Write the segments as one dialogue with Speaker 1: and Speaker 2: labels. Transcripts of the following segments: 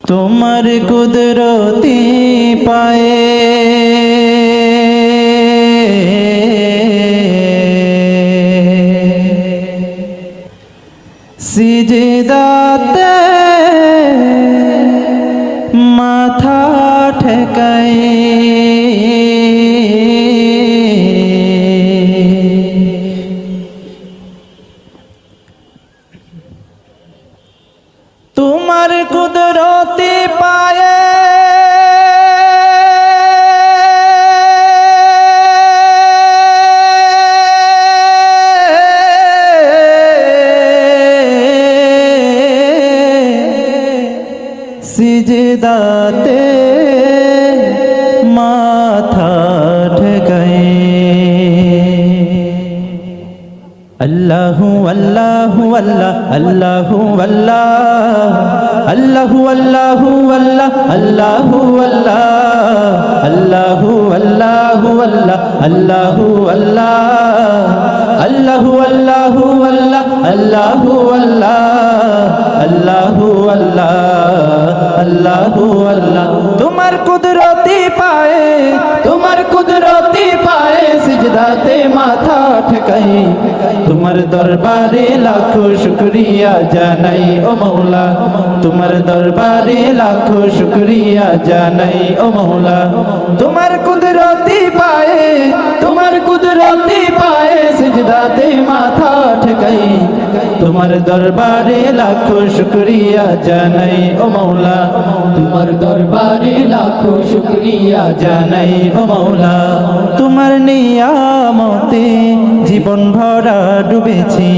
Speaker 1: তোমার কুদরতি পায়ে সিজদাতে মাথা ঠেকাই তোমার কুদরতি পায়ে সিজদাতে মাথা ঠেকাই আল্লাহু আল্লাহু আল্লাহ আল্লাহু আল্লাহ আল্লাহু আল্লাহু আল্লাহ আল্লাহু আল্লাহ আল্লাহু আল্লাহু আল্লাহ আল্লাহু আল্লাহ আল্লাহু আল্লাহু আল্লাহ আল্লাহু আল্লাহ আল্লাহু আল্লাহ আল্লাহু আল্লাহ তোমার কুদরতি পায়ে তোমার কুদরতি পায়ে সিজদাতে মাথা ঠেকাই তোমার দরবারে লাখো শুকরিয়া জানাই ও মওলা তোমার দরবারে লাখো শুকরিয়া জানাই ও মওলা তোমার কুদরতি পায়ে তোমার কুদরতি পায়ে সিজদাতে মাথা ঠেকাই তোমার দরবারে লাখো শুকরিয়া জানাই ও মওলা
Speaker 2: তোমার দরবারে লাখো শুকরিয়া
Speaker 1: জানাই ও মওলা তোমার নিয়ামতে জীবন ভরা ডুবেছি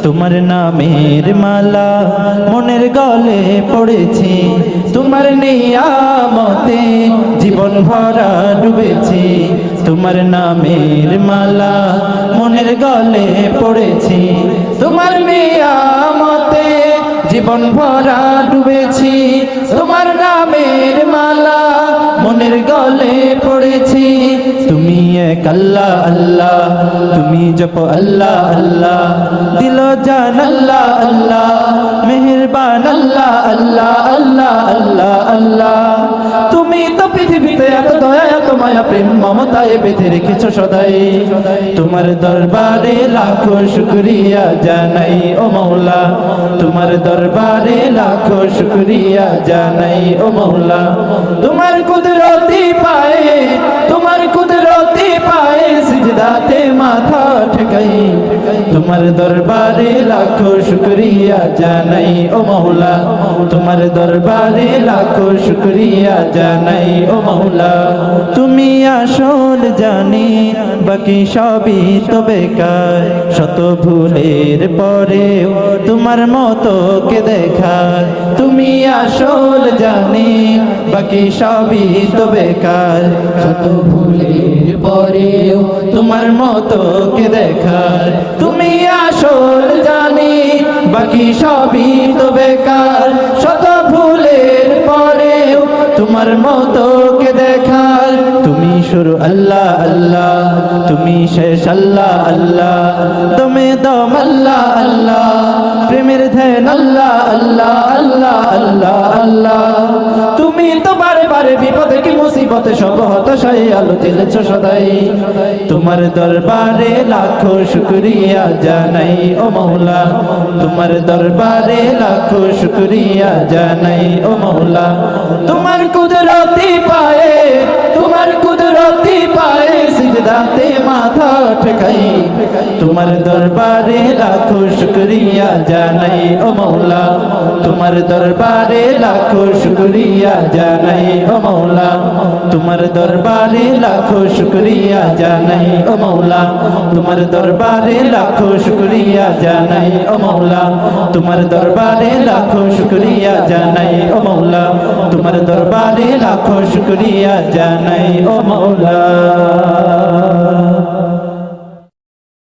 Speaker 1: তোমার নামের মালা মনের গলে পড়েছি তোমার নিয়ামতে জীবন ভরা ডুবেছি তোমার নামের মালা মনের গলে পড়েছি তোমার নিয়ামতে জীবন ভরা ডুবেছি তোমার নামের মালা মনের গলে পড়েছি তুমি এক আল্লাহ আল্লাহ তুমি জপ আল্লাহ আল্লাহ দিল জান আল্লাহ আল্লাহ মেহেরবান আল্লাহ আল্লাহ আল্লাহ আল্লাহ আল্লাহ তুমি তো পৃথিবীতে এত দয়া এত মায়া প্রেম মমতায় বেঁধে রেখেছো সদাই তোমার দরবারে লাখো শুকরিয়া জানাই ও মওলা তোমার দরবারে লাখো শুকরিয়া জানাই ও মওলা তোমার কুদরতি পায়ে তোমার কুদরতি পায়ে সিজদাতে মাথা ঠেকাই তোমার দরবারে লাখো শুকরিয়া জানাই ও মওলা তোমার দরবারে লাখো শুকরিয়া জানাই ও মওলা তুমি আসল জানি বাকি সবই তো বেকার শত ভুলের পরেও তোমার মতো কে দেখার তুমি আসল জানি বাকি সবই তো বেকার
Speaker 2: শত ভুলের পরেও
Speaker 1: তোমার মতো কে দেখার তুমি আসল জানি বাকি সবই তো বেকার শত ভুলের পরেও তোমার মতো কে দেখার তুমি শুরু আল্লাহ আল্লাহ তুমি শেষ আল্লাহ আল্লাহ তুমি দম আল্লাহ আল্লাহ প্রেমের ধ্যান আল্লাহ আল্লাহ আল্লাহ আল্লাহ আল্লাহ তুমি তো বারে বারে বিপদে কি মুসিবতে সব হতাশায় আলো জ্বেলেছ সদাই তোমার দরবারে লাখো শুকরিয়া জানাই ও মওলা তোমার দরবারে লাখো শুকরিয়া জানাই ও মওলা তোমার কুদরতি পায়ে তোমার কুদরতি পায়ে সিজদাতে মাথা ঠেকাই তোমার দরবারে লাখো শুকরিয়া জানাই ও মওলা তোমার দরবারে লাখো শুকরিয়া জানাই ও মওলা তোমার দরবারে লাখো শুকরিয়া জানাই ও মওলা তোমার দরবারে লাখো শুকরিয়া জানাই ও মওলা তোমার দরবারে লাখো শুকরিয়া জানাই ও মওলা তোমার দরবারে লাখো শুকরিয়া জানাই ও মওলা